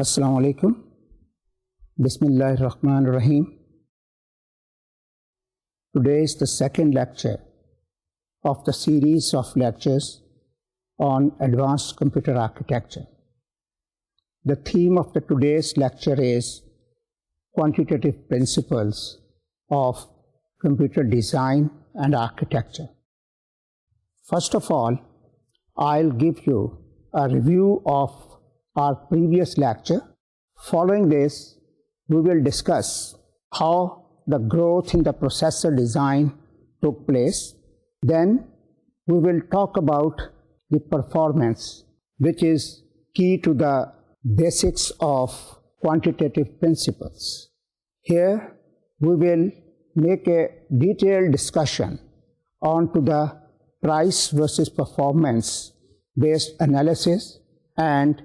Assalamu alaikum. Bismillahir Rahmanir Rahim. Today is the second lecture of the series of lectures on advanced computer architecture. The theme of today's lecture is quantitative principles of computer design and architecture. First of all, I'll give you a review of our previous lecture. Following this, we will discuss how the growth in the processor design took place. Then we will talk about the performance, which is key to the basics of quantitative principles. Here we will make a detailed discussion on to the price versus performance based analysis and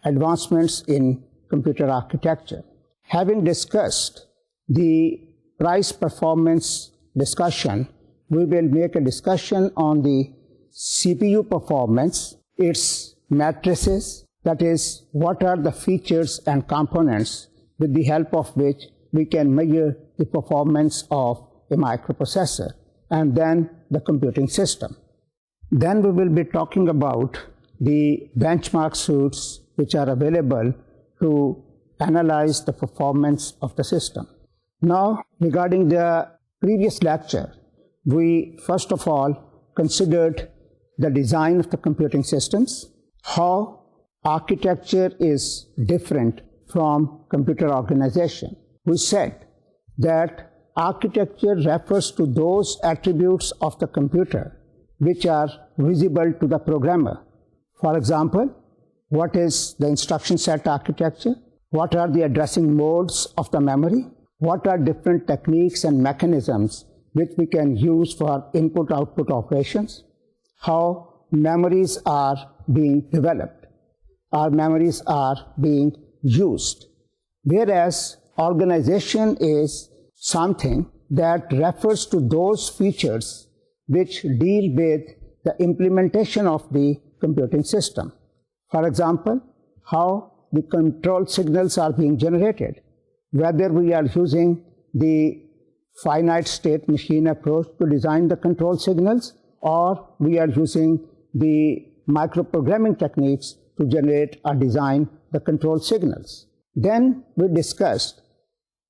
advancements in computer architecture. Having discussed the price performance discussion, we will make a discussion on the CPU performance, its matrices, that is, what are the features and components with the help of which we can measure the performance of a microprocessor, and then the computing system. Then we will be talking about the benchmark suits which are available to analyze the performance of the system. Now, regarding the previous lecture, we first of all considered the design of the computing systems, how architecture is different from computer organization. We said that architecture refers to those attributes of the computer which are visible to the programmer. For example, what is the instruction set architecture? What are the addressing modes of the memory? What are different techniques and mechanisms which we can use for input-output operations? How memories are being developed? Our memories are being used. Whereas organization is something that refers to those features which deal with the implementation of the computing system. For example, how the control signals are being generated, whether we are using the finite state machine approach to design the control signals, or we are using the microprogramming techniques to generate or design the control signals. Then we discussed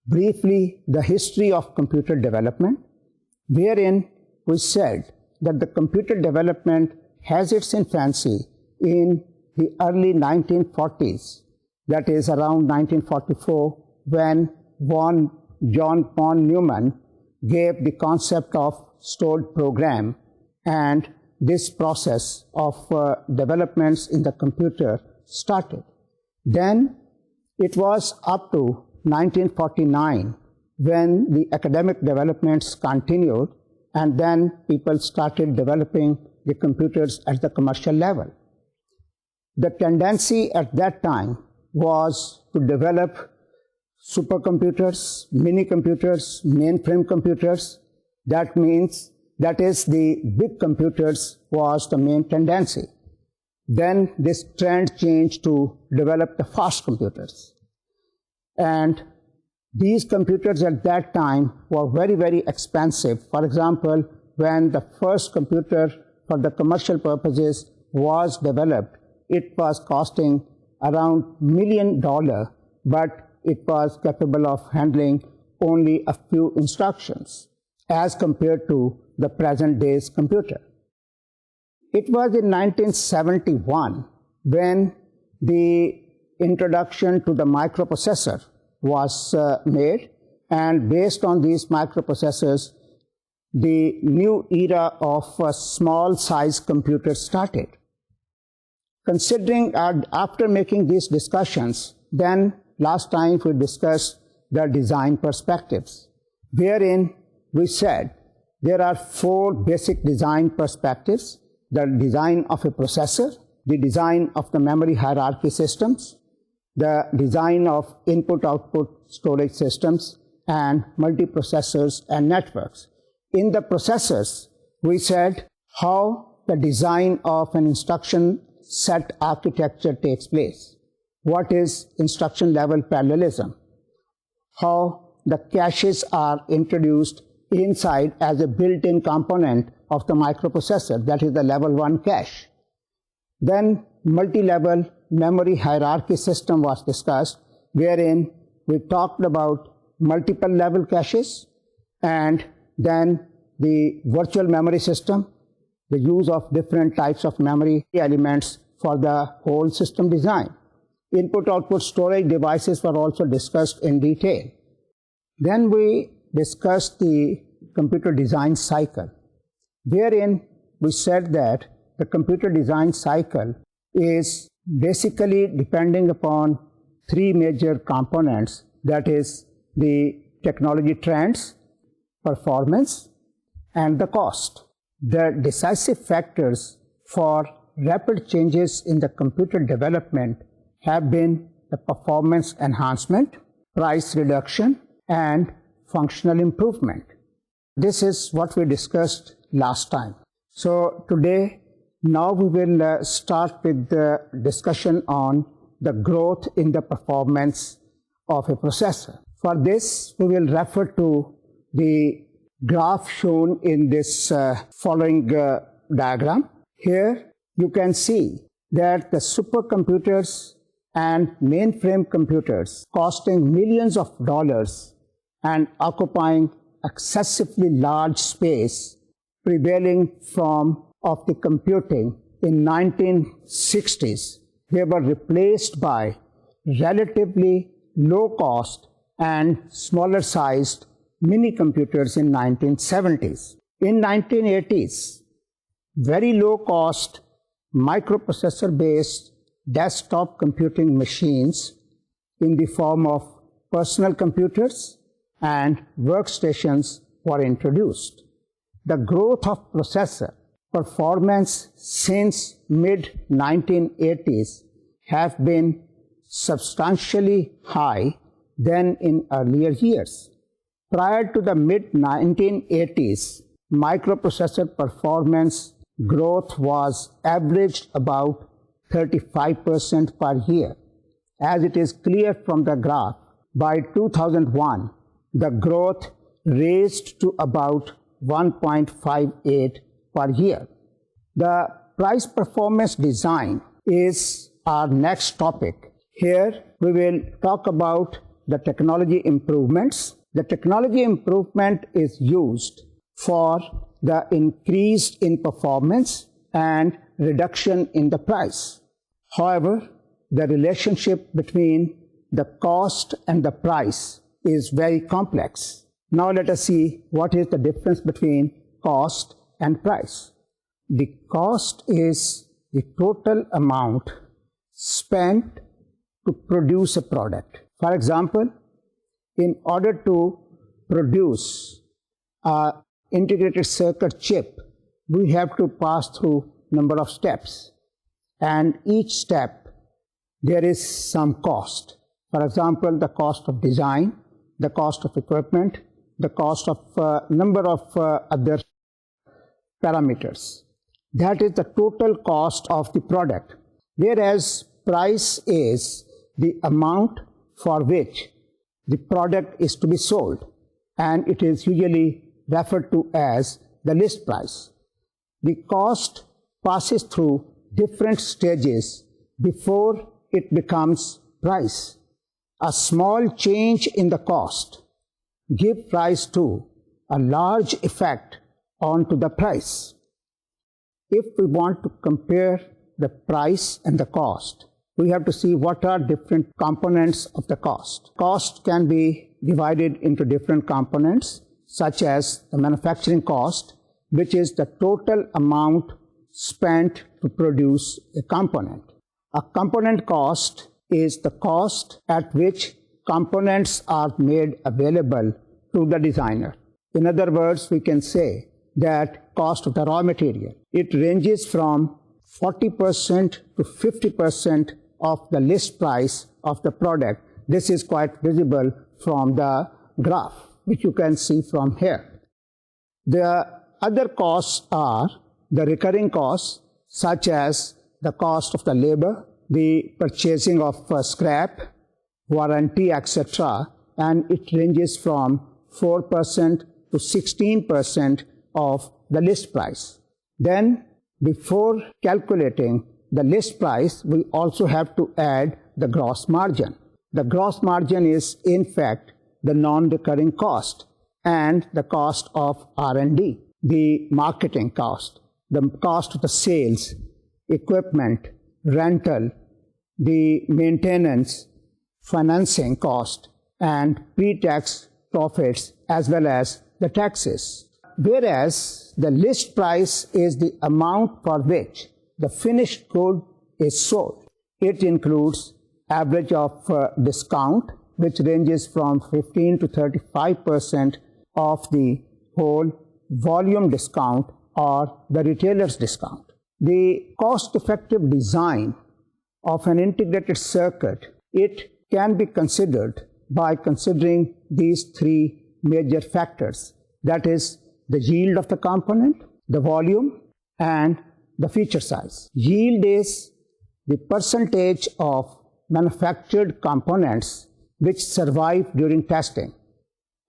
briefly the history of computer development, wherein we said that the computer development has its infancy in the early 1940s, that is around 1944, when John von Neumann gave the concept of stored program, and this process of developments in the computer started. Then it was up to 1949 when the academic developments continued, and then people started developing the computers at the commercial level. The tendency at that time was to develop supercomputers, mini computers, mainframe computers. That is the big computers was the main tendency. Then this trend changed to develop the fast computers. And these computers at that time were very, very expensive. For example, when the first computer for the commercial purposes was developed, it was costing around $1 million, but it was capable of handling only a few instructions as compared to the present day's computer. It was in 1971 when the introduction to the microprocessor was made, and based on these microprocessors, the new era of small size computers started. Considering after making these discussions, then last time we discussed the design perspectives, wherein we said there are 4 basic design perspectives: the design of a processor, the design of the memory hierarchy systems, the design of input-output storage systems, and multiprocessors and networks. In the processors, we said how the design of an instruction set architecture takes place. what is instruction level parallelism, how the caches are introduced inside as a built-in component of the microprocessor, that is the level 1 cache. Then multi-level memory hierarchy system was discussed, wherein we talked about multiple level caches, and then the virtual memory system, the use of different types of memory elements for the whole system design. Input-output storage devices were also discussed in detail. Then we discussed the computer design cycle, wherein we said that the computer design cycle is basically depending upon three major components, that is the technology trends, performance, and the cost. The decisive factors for rapid changes in the computer development have been the performance enhancement, price reduction, and functional improvement. This is what we discussed last time. So today, now we will start with the discussion on the growth in the performance of a processor. For this, we will refer to the graph shown in this following diagram. Here you can see that the supercomputers and mainframe computers costing millions of dollars and occupying excessively large space prevailing of the computing in 1960s, they were replaced by relatively low cost and smaller sized mini computers in 1970s. In 1980s, very low cost microprocessor based desktop computing machines in the form of personal computers and workstations were introduced. The growth of processor performance since mid-1980s have been substantially high than in earlier years. Prior to the mid-1980s, microprocessor performance growth was averaged about 35% per year. As it is clear from the graph, by 2001, the growth raised to about 1.58 per year. The price performance design is our next topic. Here we will talk about the technology improvements. The technology improvement is used for the increase in performance and reduction in the price. However, the relationship between the cost and the price is very complex. Now let us see what is the difference between cost and price. The cost is the total amount spent to produce a product. For example, in order to produce an integrated circuit chip, we have to pass through number of steps, and each step there is some cost. For example, the cost of design, the cost of equipment, the cost of number of other parameters. That is the total cost of the product, whereas price is the amount for which the product is to be sold, and it is usually referred to as the list price. The cost passes through different stages before it becomes price. A small change in the cost gives rise to a large effect onto the price. If we want to compare the price and the cost, we have to see what are different components of the cost. Cost can be divided into different components, such as the manufacturing cost, which is the total amount spent to produce a component. A component cost is the cost at which components are made available to the designer. In other words, we can say that cost of the raw material. It ranges from 40% to 50% of the list price of the product. This is quite visible from the graph, which you can see from here. The other costs are the recurring costs, such as the cost of the labor, the purchasing of scrap, warranty, etc., and it ranges from 4% to 16% of the list price. Then, before calculating the list price, we also have to add the gross margin. The gross margin is, in fact, the non-recurring cost and the cost of R&D, the marketing cost, the cost of the sales, equipment, rental, the maintenance, financing cost, and pre-tax profits, as well as the taxes. Whereas the list price is the amount for which the finished good is sold. It includes average of discount, which ranges from 15 to 35% of the whole volume discount or the retailer's discount. The cost-effective design of an integrated circuit, it can be considered by considering these three major factors. That is the yield of the component, the volume, and the feature size. Yield is the percentage of manufactured components which survive during testing.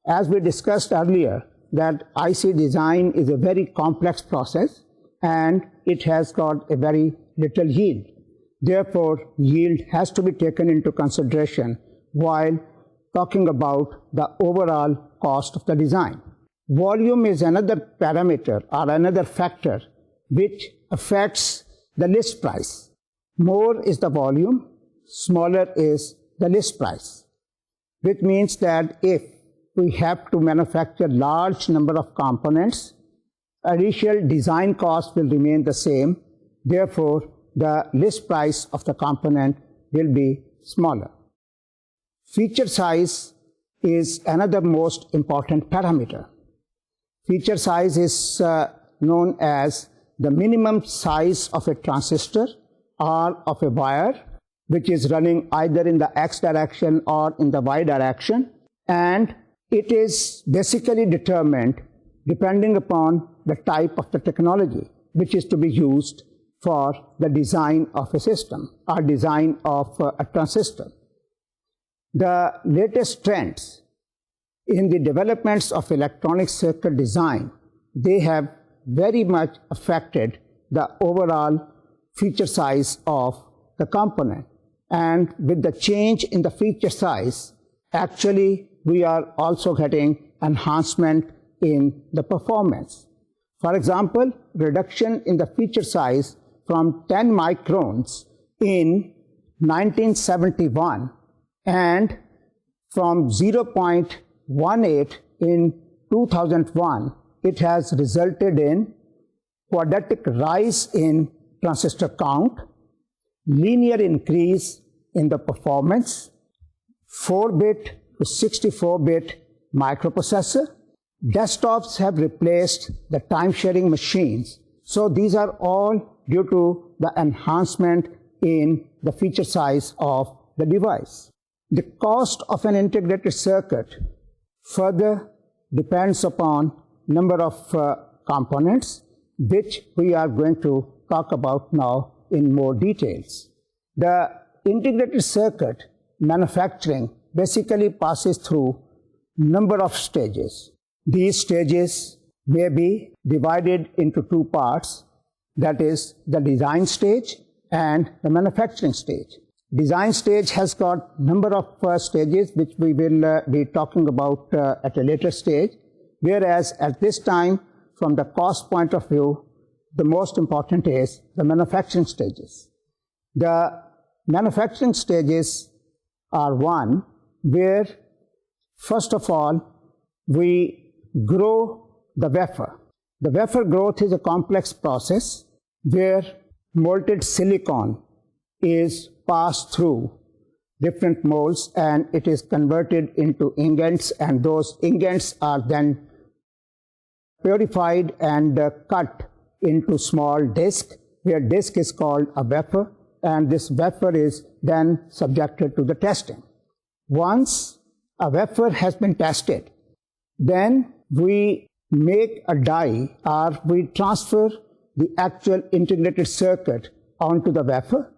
As we discussed earlier, that IC design is a very complex process and it has got a very little yield. Therefore, yield has to be taken into consideration while talking about the overall cost of the design. Volume is another parameter or another factor which affects the list price. More is the volume, smaller is the list price, which means that if we have to manufacture large number of components, initial design cost will remain the same. Therefore, the list price of the component will be smaller. Feature size is another most important parameter. Feature size is known as the minimum size of a transistor or of a wire which is running either in the X direction or in the Y direction, and it is basically determined depending upon the type of the technology which is to be used for the design of a system or design of a transistor. The latest trends in the developments of electronic circuit design, they have very much affected the overall feature size of the component. And with the change in the feature size, actually we are also getting enhancement in the performance. For example, reduction in the feature size from 10 microns in 1971 and from 0.18 in 2001, it has resulted in quadratic rise in transistor count, linear increase in the performance, 4-bit to 64-bit microprocessor. Desktops have replaced the time-sharing machines. So these are all due to the enhancement in the feature size of the device. The cost of an integrated circuit further depends upon number of components, which we are going to talk about now in more details. The integrated circuit manufacturing basically passes through number of stages. These stages may be divided into two parts, that is the design stage and the manufacturing stage. Design stage has got number of stages which we will be talking about at a later stage, whereas at this time, from the cost point of view, the most important is the manufacturing stages. The manufacturing stages are one where, first of all, we grow the wafer. The wafer growth is a complex process where molten silicon is passed through different molds and it is converted into ingots, and those ingots are then purified and cut into small disc, where disc is called a wafer, and this wafer is then subjected to the testing. Once a wafer has been tested, then we make a die or we transfer the actual integrated circuit onto the wafer,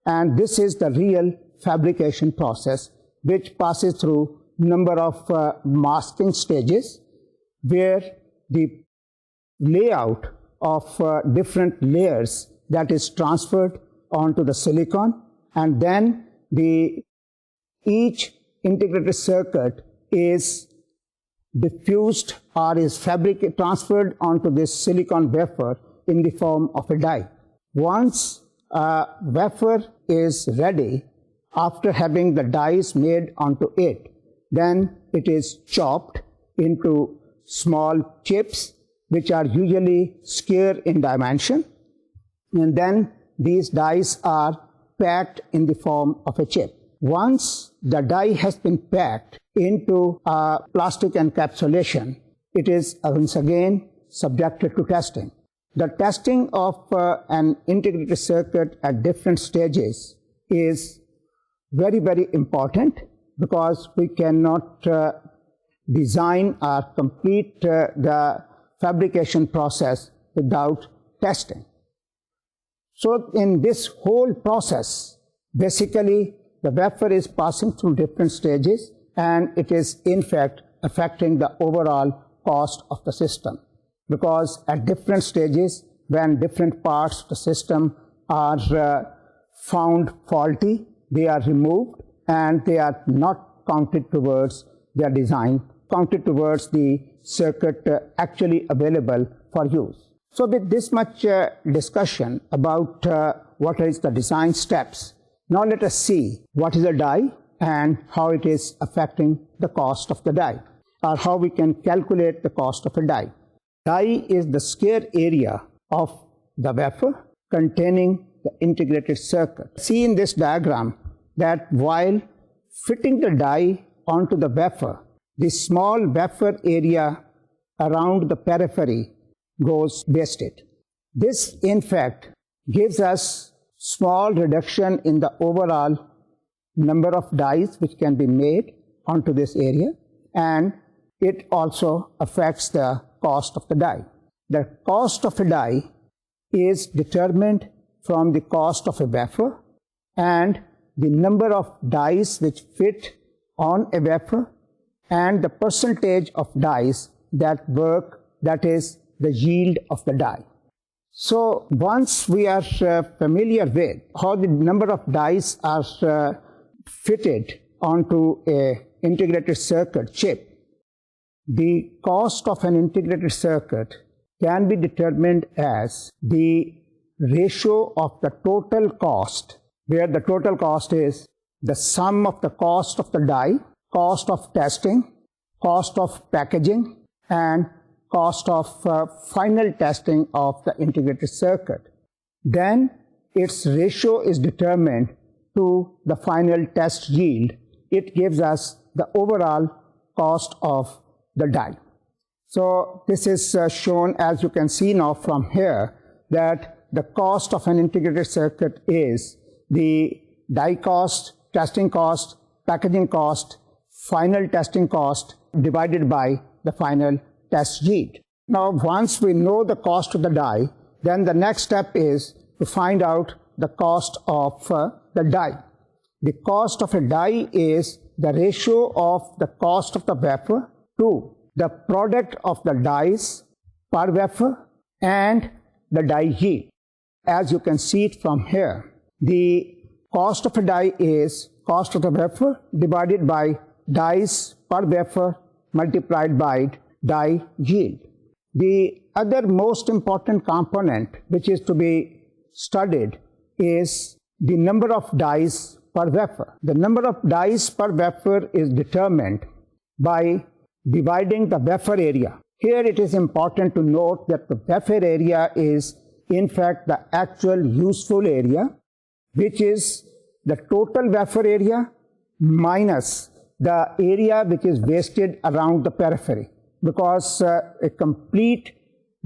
And this is the real fabrication process, which passes through number of masking stages, where the layout of different layers that is transferred onto the silicon, and then each integrated circuit is diffused or is transferred onto this silicon wafer in the form of a die. Once a wafer is ready, after having the dies made onto it, then it is chopped into small chips, which are usually square in dimension, and then these dies are packed in the form of a chip. Once the die has been packed into a plastic encapsulation, it is once again subjected to testing. The testing of an integrated circuit at different stages is very, very important, because we cannot design or complete the fabrication process without testing. So in this whole process, basically the wafer is passing through different stages, and it is in fact affecting the overall cost of the system, because at different stages, when different parts of the system are found faulty, they are removed and they are not counted towards their design, counted towards the circuit actually available for use. So with this much discussion about what is the design steps, now let us see what is a die and how it is affecting the cost of the die, or how we can calculate the cost of a die. Die is the square area of the wafer containing the integrated circuit. See in this diagram that while fitting the die onto the wafer, the small wafer area around the periphery goes wasted. This in fact gives us small reduction in the overall number of dies which can be made onto this area, and it also affects the cost of the die. The cost of a die is determined from the cost of a wafer and the number of dies which fit on a wafer and the percentage of dies that work, that is the yield of the die. So once we are familiar with how the number of dies are fitted onto a integrated circuit chip, the cost of an integrated circuit can be determined as the ratio of the total cost, where the total cost is the sum of the cost of the die, cost of testing, cost of packaging, and cost of final testing of the integrated circuit. Then its ratio is determined to the final test yield. It gives us the overall cost of the die. So this is shown, as you can see now from here, that the cost of an integrated circuit is the die cost, testing cost, packaging cost, final testing cost divided by the final test yield. Now once we know the cost of the die, then the next step is to find out the cost of the die. The cost of a die is the ratio of the cost of the wafer to the product of the dies per wafer and the die yield. As you can see it from here, the cost of a die is cost of the wafer divided by dies per wafer multiplied by die yield. The other most important component which is to be studied is the number of dies per wafer. The number of dies per wafer is determined by dividing the wafer area. Here it is important to note that the wafer area is in fact the actual useful area, which is the total wafer area minus the area which is wasted around the periphery, because a complete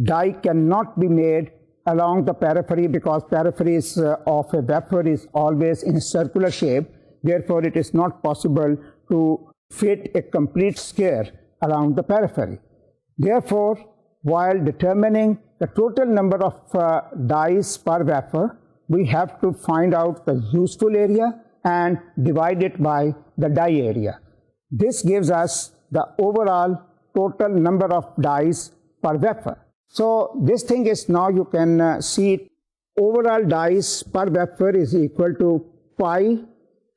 die cannot be made along the periphery, because peripheries of a wafer is always in a circular shape. Therefore, it is not possible to fit a complete square around the periphery. Therefore, while determining the total number of dies per wafer, we have to find out the useful area and divide it by the die area. This gives us the overall total number of dies per wafer. So this thing is, now you can see it, overall dies per wafer is equal to pi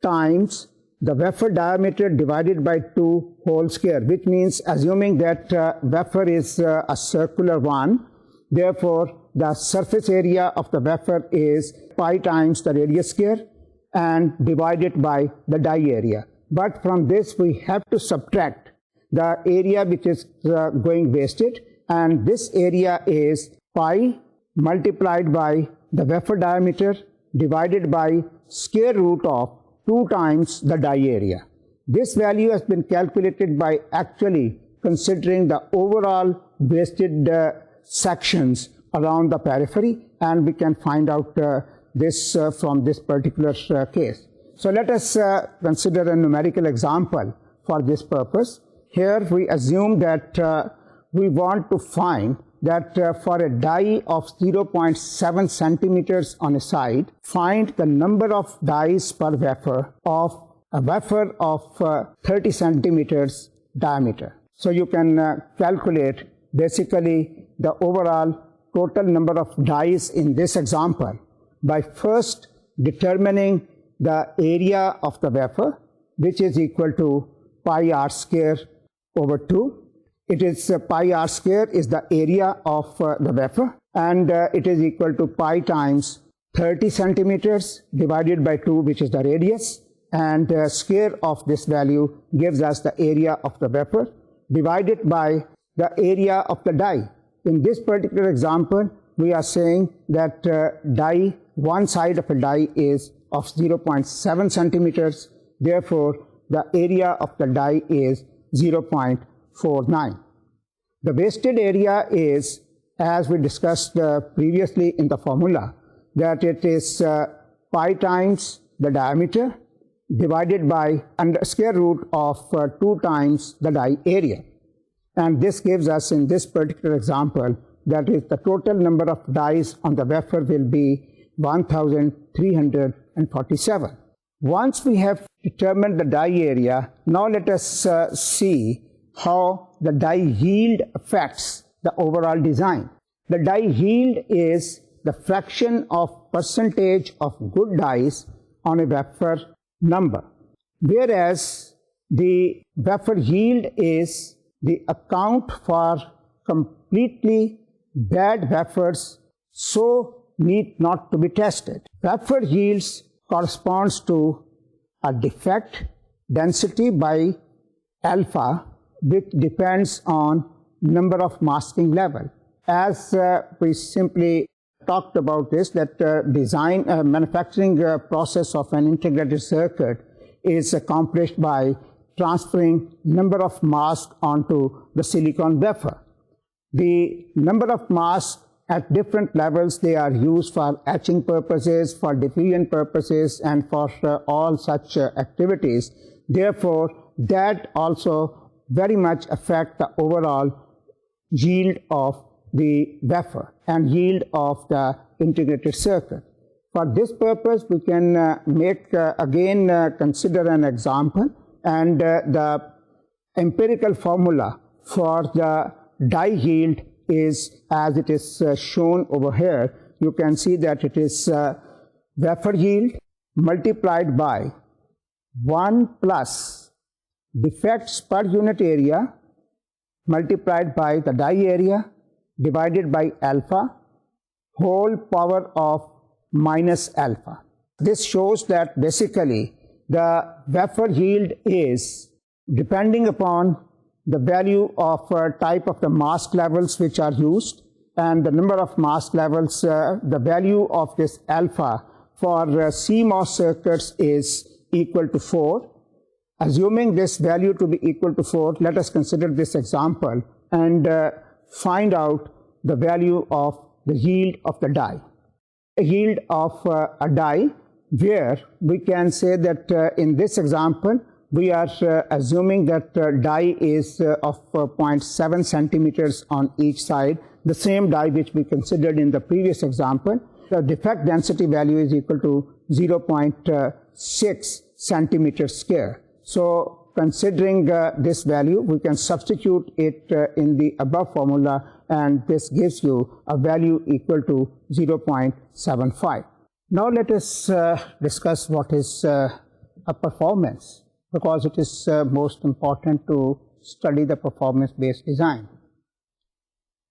times the wafer diameter divided by 2 whole square, which means assuming that wafer is a circular one, therefore the surface area of the wafer is pi times the radius square and divided by the die area. But from this we have to subtract the area which is going wasted, and this area is pi multiplied by the wafer diameter divided by square root of 2 times the die area. This value has been calculated by actually considering the overall wasted sections around the periphery, and we can find out this from this particular case. So let us consider a numerical example for this purpose. Here we assume that we want to find that for a die of 0.7 centimeters on a side, find the number of dies per wafer of a wafer of 30 centimeters diameter. So you can calculate basically the overall total number of dies in this example by first determining the area of the wafer, which is equal to pi r square over 2. It is pi r square is the area of the wafer, and it is equal to pi times 30 centimeters divided by 2, which is the radius, and square of this value gives us the area of the wafer divided by the area of the die. In this particular example, we are saying that die, one side of a die is of 0.7 centimeters, therefore the area of the die is 0.49. The wasted area is, as we discussed previously in the formula, that it is pi times the diameter divided by under square root of 2 times the die area. And this gives us, in this particular example, that is the total number of dies on the wafer will be 1347. Once we have determined the die area, now let us see how the die yield affects the overall design. The die yield is the fraction of percentage of good dies on a wafer number, whereas the wafer yield is the account for completely bad wafers so need not to be tested. Wafer yields corresponds to a defect density by alpha, which depends on number of masking level. As we simply talked about this, that manufacturing process of an integrated circuit is accomplished by transferring number of masks onto the silicon wafer. The number of masks at different levels, they are used for etching purposes, for diffusion purposes, and for all such activities. Therefore, that also very much affect the overall yield of the wafer and yield of the integrated circuit. For this purpose, we can consider an example, and the empirical formula for the die yield is as it is shown over here. You can see that it is wafer yield multiplied by 1 plus defects per unit area multiplied by the die area divided by alpha whole power of minus alpha. This shows that basically the wafer yield is depending upon the value of type of the mask levels which are used and the number of mask levels. The value of this alpha for CMOS circuits is equal to 4. Assuming this value to be equal to 4, let us consider this example and find out the value of the yield of the die. A yield of a die, where we can say that in this example we are assuming that die is of 0.7 centimeters on each side, the same die which we considered in the previous example, the defect density value is equal to 0.6 centimeters square. So considering this value, we can substitute it in the above formula, and this gives you a value equal to 0.75. Now let us discuss what is a performance, because it is most important to study the performance-based design.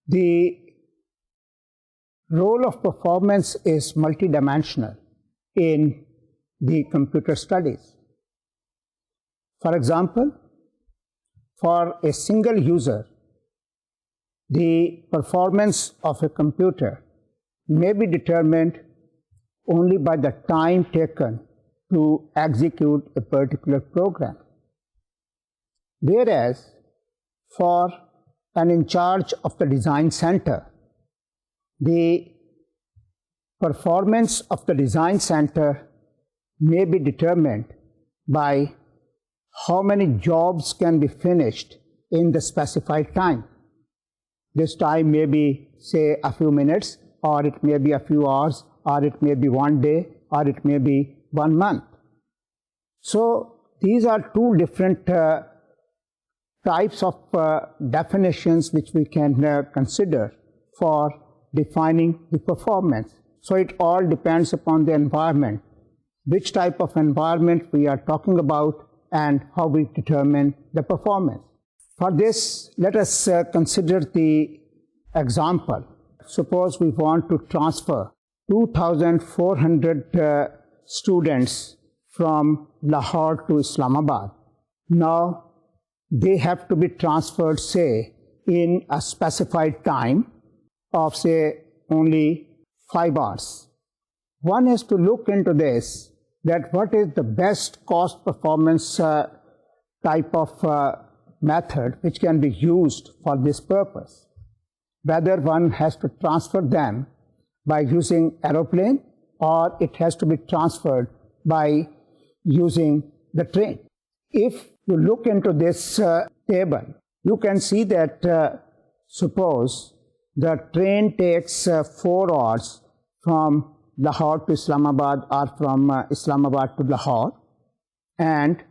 The role of performance is multidimensional in the computer studies. For example, for a single user, the performance of a computer may be determined only by the time taken to execute a particular program. Whereas for an in charge of the design center, the performance of the design center may be determined by how many jobs can be finished in the specified time. This time may be, say, a few minutes, or it may be a few hours, or it may be one day, or it may be 1 month. So these are two different types of definitions which we can consider for defining the performance. So it all depends upon the environment, which type of environment we are talking about, and how we determine the performance. For this, let us consider the example. Suppose we want to transfer 2,400 students from Lahore to Islamabad. Now, they have to be transferred, say, in a specified time of, say, only 5 hours. One has to look into this, that what is the best cost performance type of method which can be used for this purpose. Whether one has to transfer them by using aeroplane, or it has to be transferred by using the train. If you look into this table, you can see that suppose the train takes 4 hours from Lahore to Islamabad, or from Islamabad to Lahore, and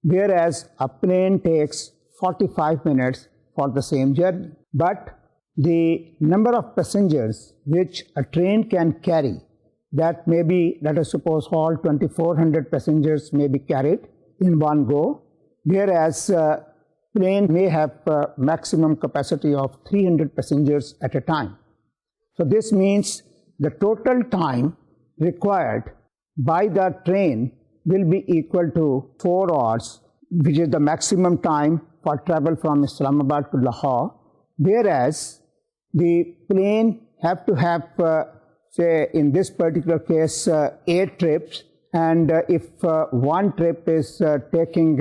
whereas a plane takes 45 minutes for the same journey. But the number of passengers which a train can carry, that may be, let us suppose all 2,400 passengers may be carried in one go, whereas plane may have maximum capacity of 300 passengers at a time. So this means the total time required by the train will be equal to 4 hours, which is the maximum time for travel from Islamabad to Lahore, whereas the plane have to have, say, in this particular case, 8 trips, and if one trip is taking,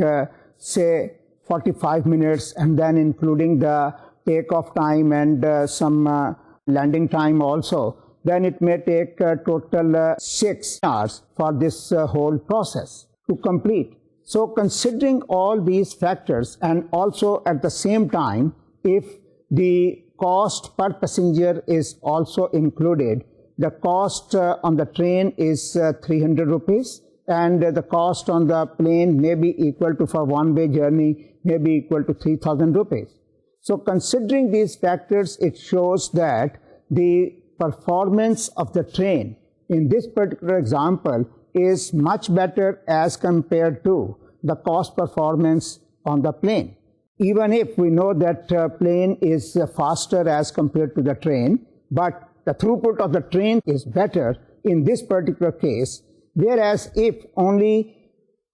say, 45 minutes, and then including the takeoff time and some landing time also, then it may take total 6 hours for this whole process to complete. So considering all these factors, and also at the same time, if the cost per passenger is also included, the cost on the train is 300 rupees, and the cost on the plane may be equal to, for one-way journey, may be equal to 3,000 rupees. So considering these factors, it shows that the performance of the train in this particular example is much better as compared to the cost performance on the plane. Even if we know that plane is faster as compared to the train, but the throughput of the train is better in this particular case, whereas if only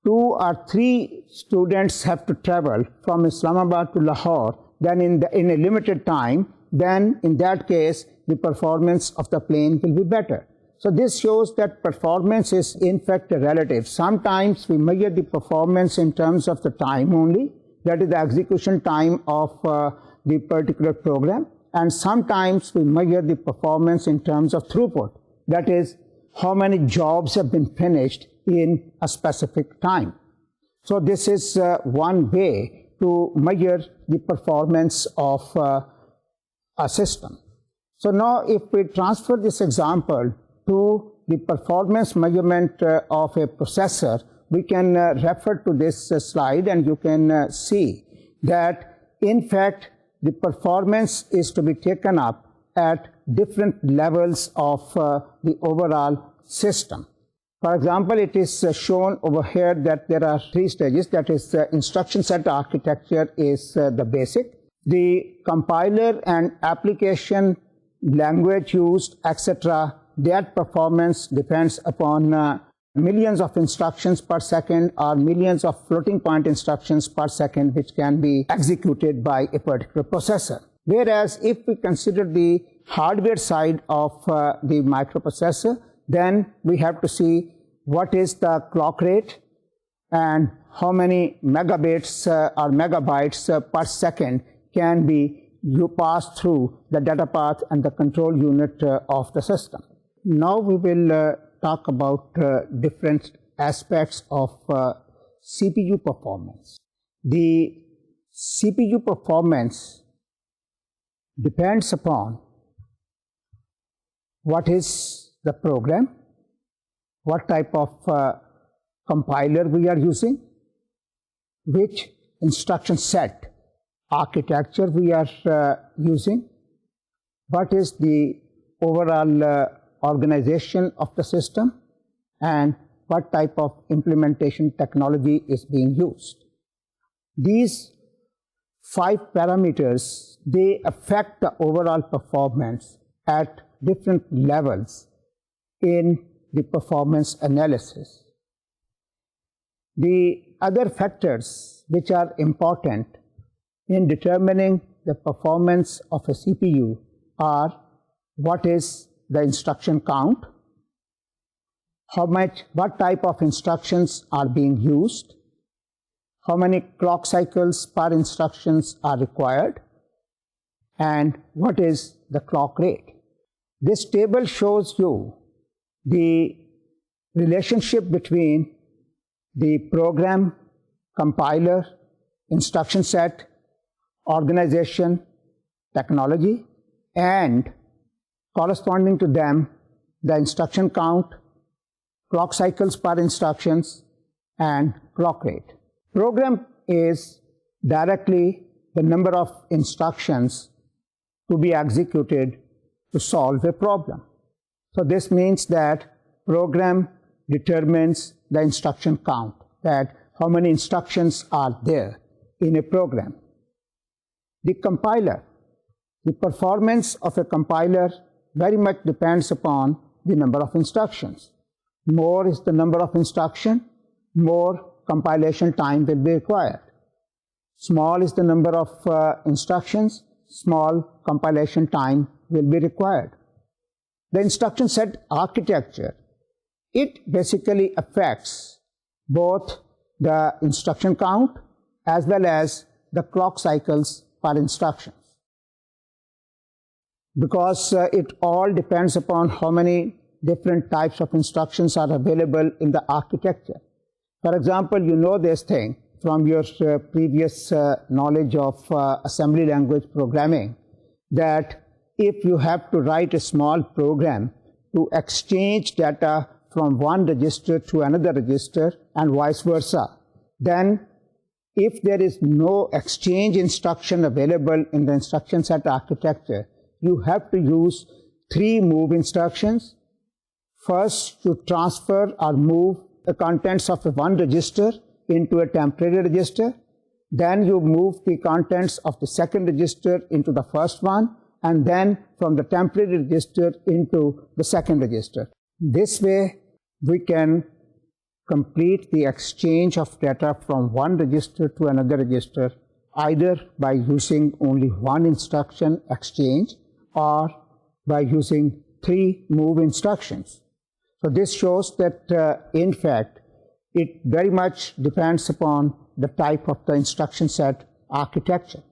2 or 3 students have to travel from Islamabad to Lahore, then in a limited time, then in that case, the performance of the plane will be better. So this shows that performance is in fact relative. Sometimes we measure the performance in terms of the time only, that is the execution time of the particular program, and sometimes we measure the performance in terms of throughput, that is how many jobs have been finished in a specific time. So this is one way to measure the performance of a system. So now if we transfer this example to the performance measurement of a processor, we can refer to this slide, and you can see that in fact the performance is to be taken up at different levels of the overall system. For example, it is shown over here that there are 3 stages. That is, instruction set architecture is the basic. The compiler and application language used, etc., that performance depends upon millions of instructions per second or millions of floating point instructions per second which can be executed by a particular processor. Whereas if we consider the hardware side of the microprocessor, then we have to see what is the clock rate and how many megabits or megabytes per second can be passed through the data path and the control unit of the system. Now we will talk about different aspects of CPU performance. The CPU performance depends upon what is the program, what type of compiler we are using, which instruction set architecture we are using, what is the overall organization of the system, and what type of implementation technology is being used. These 5 parameters, they affect the overall performance at different levels in the performance analysis. The other factors which are important in determining the performance of a CPU are what is the instruction count, what type of instructions are being used, how many clock cycles per instructions are required, and what is the clock rate. This table shows you the relationship between the program, compiler, instruction set, organization, technology, and corresponding to them the instruction count, clock cycles per instructions, and clock rate. Program is directly the number of instructions to be executed to solve a problem. So this means that program determines the instruction count, that how many instructions are there in a program. The compiler, the performance of a compiler very much depends upon the number of instructions. More is the number of instructions, more compilation time will be required. Small is the number of instructions, small compilation time will be required. The instruction set architecture, it basically affects both the instruction count as well as the clock cycles per instructions, because it all depends upon how many different types of instructions are available in the architecture. For example, you know this thing from your previous knowledge of assembly language programming, that if you have to write a small program to exchange data from one register to another register and vice versa, then if there is no exchange instruction available in the instruction set architecture, you have to use 3 move instructions. First, to transfer or move the contents of one register into a temporary register. Then you move the contents of the second register into the first one, and then from the temporary register into the second register. This way, we can complete the exchange of data from one register to another register, either by using only one instruction exchange or by using 3 move instructions. So this shows that in fact it very much depends upon the type of the instruction set architecture.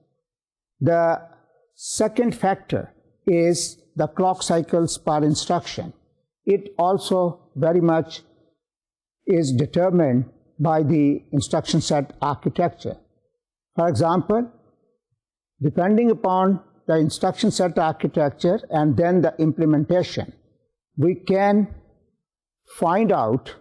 The second factor is the clock cycles per instruction. It also very much is determined by the instruction set architecture. For example, depending upon the instruction set architecture and then the implementation, we can find out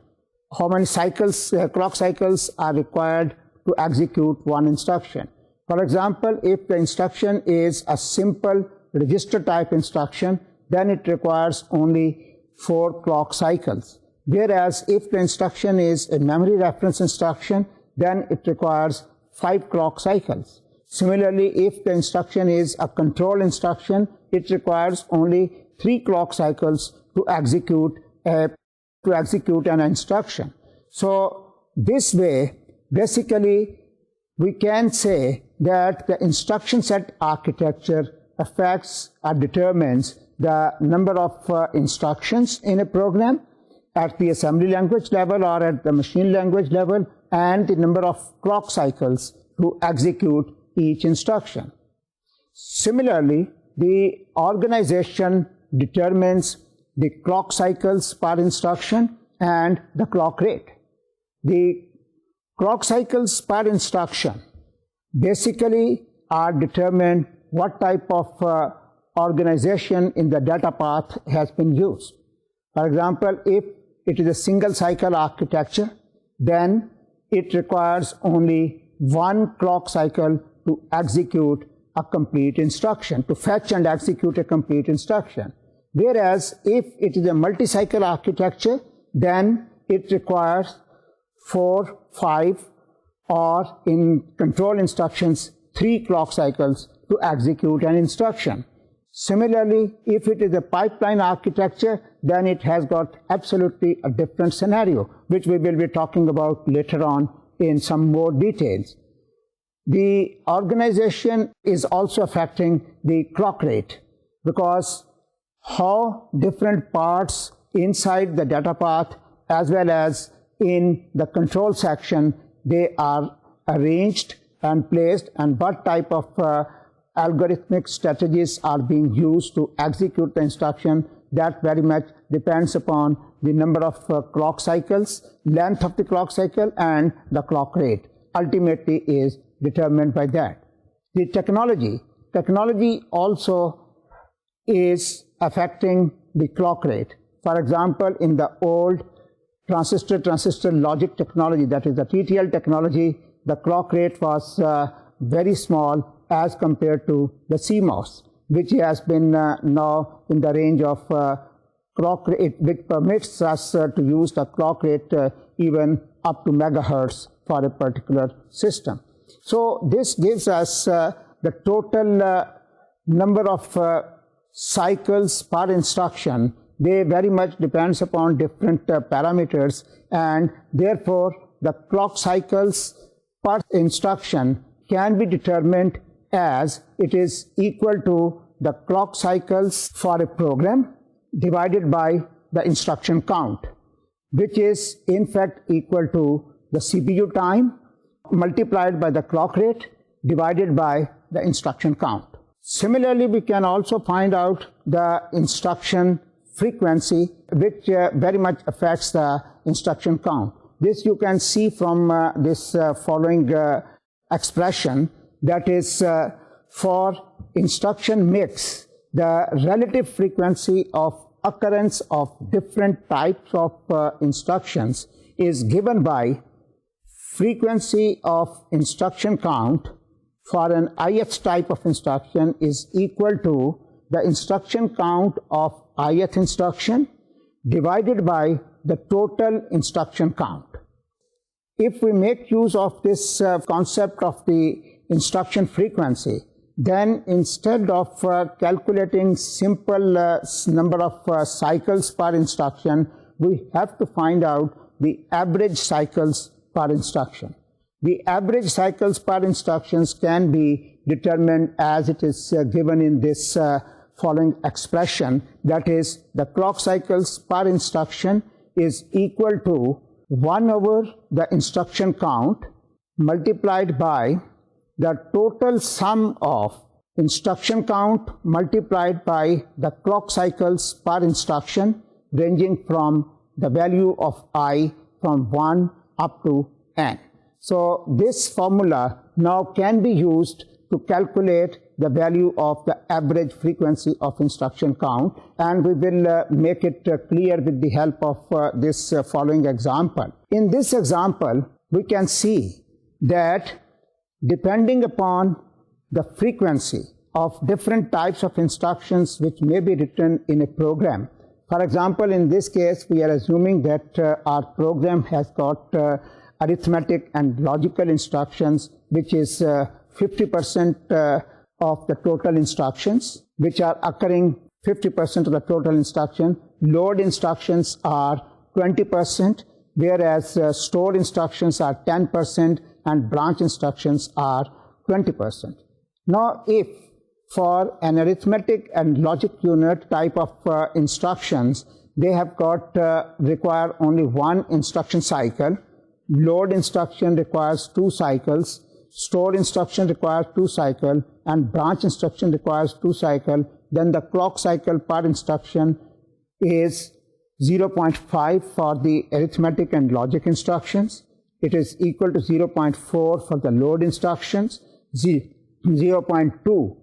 how many cycles, clock cycles are required to execute one instruction. For example, if the instruction is a simple register type instruction, then it requires only 4 clock cycles. Whereas if the instruction is a memory reference instruction, then it requires 5 clock cycles. Similarly, if the instruction is a control instruction, it requires only 3 clock cycles to execute an instruction. So this way, basically, we can say that the instruction set architecture affects or determines the number of instructions in a program at the assembly language level or at the machine language level, and the number of clock cycles to execute each instruction. Similarly, the organization determines the clock cycles per instruction and the clock rate. The clock cycles per instruction basically are determined what type of organization in the data path has been used. For example, if it is a single cycle architecture, then it requires only 1 clock cycle to execute a complete instruction, to fetch and execute a complete instruction. Whereas if it is a multi-cycle architecture, then it requires 4, 5, or in control instructions, 3 clock cycles to execute an instruction. Similarly, if it is a pipeline architecture, then it has got absolutely a different scenario, which we will be talking about later on in some more details. The organization is also affecting the clock rate, because how different parts inside the data path as well as in the control section, they are arranged and placed, and what type of algorithmic strategies are being used to execute the instruction, that very much depends upon the number of clock cycles, length of the clock cycle, and the clock rate ultimately is determined by that. The technology also is affecting the clock rate. For example, in the old transistor logic technology, that is the TTL technology, the clock rate was very small as compared to the CMOS, which has been now in the range of clock rate, which permits us to use the clock rate even up to megahertz for a particular system. So this gives us the total number of cycles per instruction. They very much depends upon different parameters, and therefore the clock cycles per instruction can be determined as it is equal to the clock cycles for a program divided by the instruction count, which is in fact equal to the CPU time multiplied by the clock rate divided by the instruction count. Similarly, we can also find out the instruction frequency, which very much affects the instruction count. This you can see from this following expression, that is for instruction mix, the relative frequency of occurrence of different types of instructions is given by frequency of instruction count for an ith type of instruction is equal to the instruction count of ith instruction divided by the total instruction count. If we make use of this concept of the instruction frequency, then instead of calculating simple number of cycles per instruction, we have to find out the average cycles per instruction. The average cycles per instructions can be determined as it is given in this following expression, that is the clock cycles per instruction is equal to 1 over the instruction count multiplied by the total sum of instruction count multiplied by the clock cycles per instruction, ranging from the value of I from 1 up to n. So this formula now can be used to calculate the value of the average frequency of instruction count, and we will make it clear with the help of this following example. In this example, we can see that depending upon the frequency of different types of instructions which may be written in a program. For example, in this case, we are assuming that our program has got arithmetic and logical instructions, which is 50% of the total instructions, which are occurring 50% of the total instruction. Load instructions are 20%, whereas store instructions are 10% and branch instructions are 20%. Now, if for an arithmetic and logic unit type of instructions, they have got require only one instruction cycle, load instruction requires 2 cycles, store instruction requires 2 cycles, and branch instruction requires 2 cycles, then the clock cycle per instruction is 0.5 for the arithmetic and logic instructions. It is equal to 0.4 for the load instructions, 0.2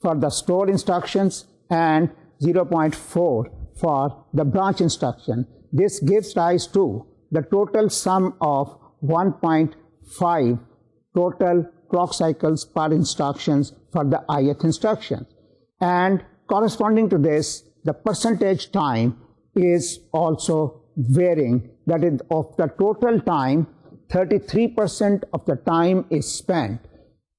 for the store instructions, and 0.4 for the branch instruction. This gives rise to the total sum of 1.5 total clock cycles per instructions for the ith instruction. And corresponding to this, the percentage time is also varying. That is, of the total time, 33% of the time is spent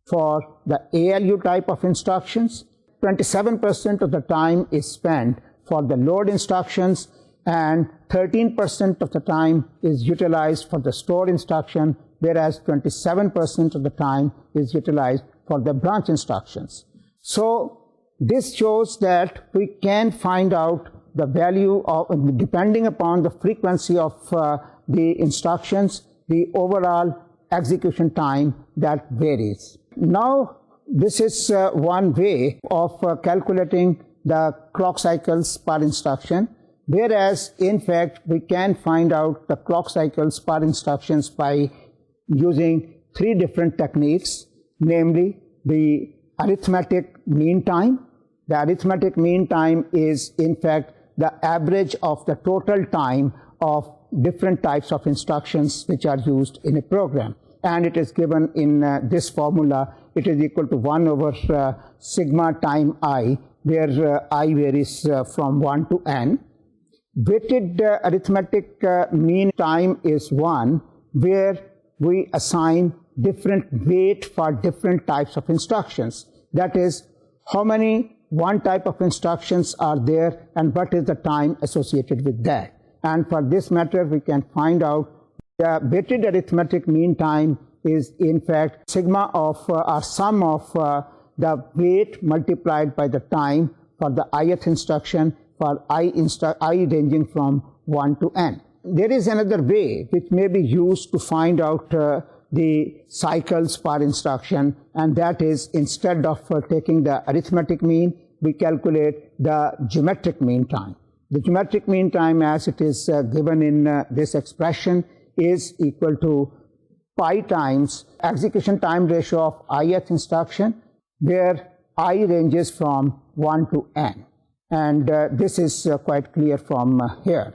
for the ALU type of instructions, 27% of the time is spent for the load instructions, and 13% of the time is utilized for the store instruction, whereas 27% of the time is utilized for the branch instructions. So this shows that we can find out the value of, depending upon the frequency of the instructions, the overall execution time that varies. Now, this is one way of calculating the clock cycles per instruction, whereas in fact we can find out the clock cycles per instructions by using 3 different techniques, namely the arithmetic mean time. The arithmetic mean time is in fact the average of the total time of different types of instructions which are used in a program, and it is given in this formula. It is equal to 1 over sigma time I, where I varies from 1 to n. Weighted arithmetic mean time is 1, where we assign different weight for different types of instructions. That is, how many one type of instructions are there and what is the time associated with that. And for this matter, we can find out the weighted arithmetic mean time is in fact sigma of or sum of the weight multiplied by the time for the ith instruction for I ranging from 1 to n. There is another way which may be used to find out the cycles per instruction, and that is, instead of taking the arithmetic mean, we calculate the geometric mean time. The geometric mean time, as it is given in this expression, is equal to pi times execution time ratio of ith instruction, where I ranges from 1 to n. And this is quite clear from here.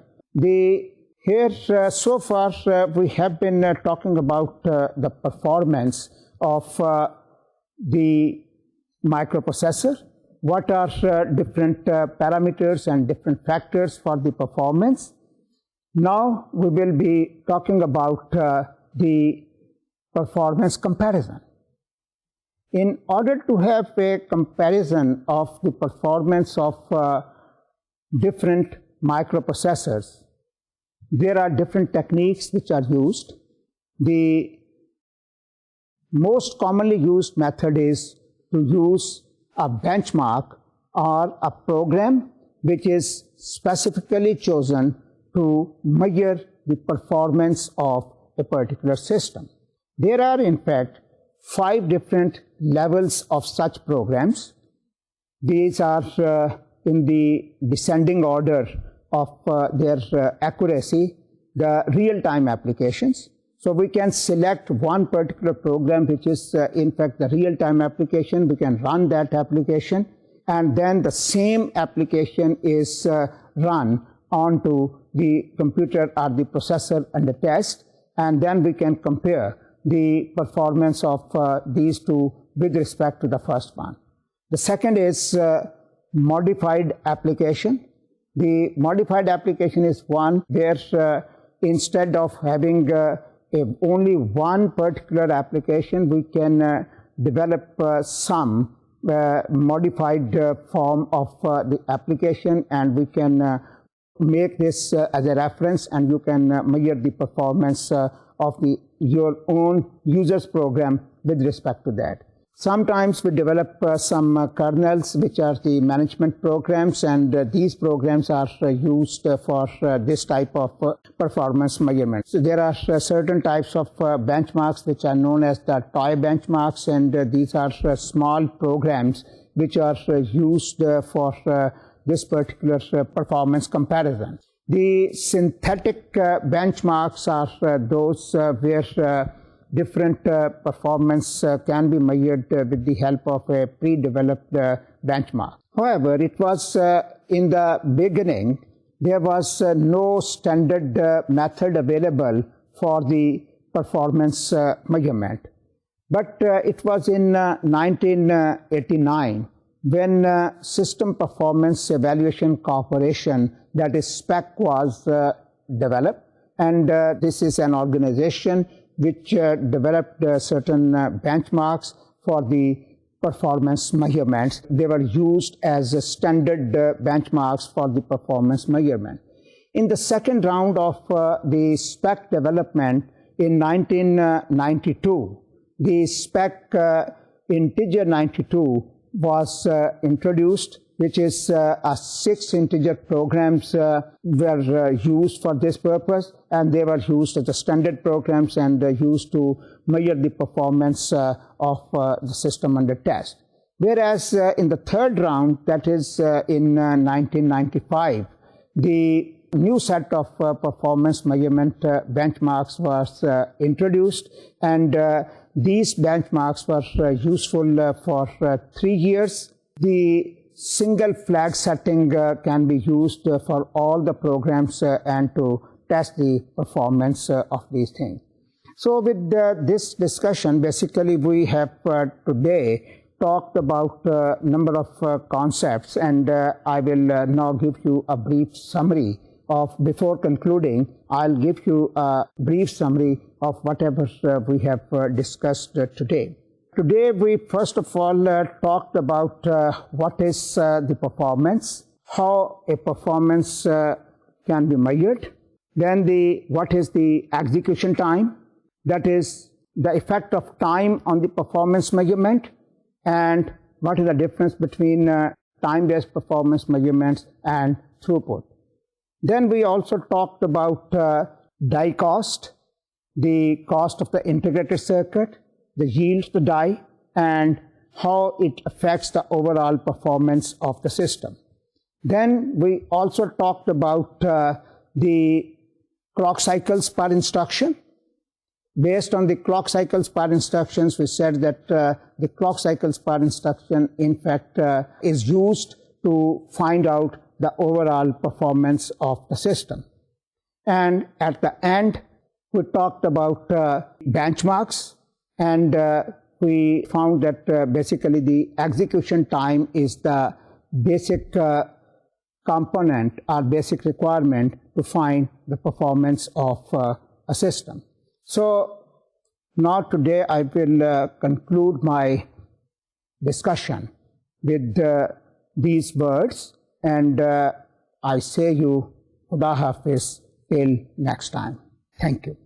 So far we have been talking about the performance of the microprocessor. What are different parameters and different factors for the performance. Now we will be talking about the performance comparison. In order to have a comparison of the performance of different microprocessors, there are different techniques which are used. The most commonly used method is to use a benchmark or a program which is specifically chosen to measure the performance of a particular system. There are in fact 5 different levels of such programs. These are in the descending order of their accuracy, the real-time applications. So we can select one particular program, which is in fact the real-time application. We can run that application, and then the same application is run onto the computer or the processor under test, and then we can compare the performance of these two with respect to the first one. The second is modified application. The modified application is one where instead of having only one particular application, we can develop some modified form of the application, and we can make this as a reference, and you can measure the performance of your own user's program with respect to that. Sometimes we develop some kernels, which are the management programs, and these programs are used for this type of performance measurement. So there are certain types of benchmarks which are known as the toy benchmarks, and these are small programs which are used for this particular performance comparison. The synthetic benchmarks are those where different performance can be measured with the help of a pre-developed benchmark. However, it was in the beginning, there was no standard method available for the performance measurement. But it was in 1989 when System Performance Evaluation Corporation, that is SPEC, was developed. And this is an organization which developed certain benchmarks for the performance measurements. They were used as standard benchmarks for the performance measurement. In the second round of the SPEC development in 1992, the SPEC integer 92 was introduced, which is 6 integer programs were used for this purpose, and they were used as the standard programs and used to measure the performance of the system under test. Whereas in the third round, that is in 1995, the new set of performance measurement benchmarks was introduced, and these benchmarks were useful for 3 years. The single flag setting can be used for all the programs and to test the performance of these things. So with this discussion, basically we have today talked about a number of concepts, and I will now give you a brief summary of, before concluding, I'll give you a brief summary of whatever we have discussed today. Today, we first of all talked about what is the performance, how a performance can be measured, then what is the execution time, that is the effect of time on the performance measurement, and what is the difference between time-based performance measurements and throughput. Then we also talked about die cost, the cost of the integrated circuit, the yield to die, and how it affects the overall performance of the system. Then we also talked about the clock cycles per instruction. Based on the clock cycles per instructions, we said that the clock cycles per instruction, in fact, is used to find out the overall performance of the system. And at the end, we talked about benchmarks, and we found that basically the execution time is the basic component or basic requirement to find the performance of a system. So now today I will conclude my discussion with these words, and I say you Khuda Hafiz till next time. Thank you.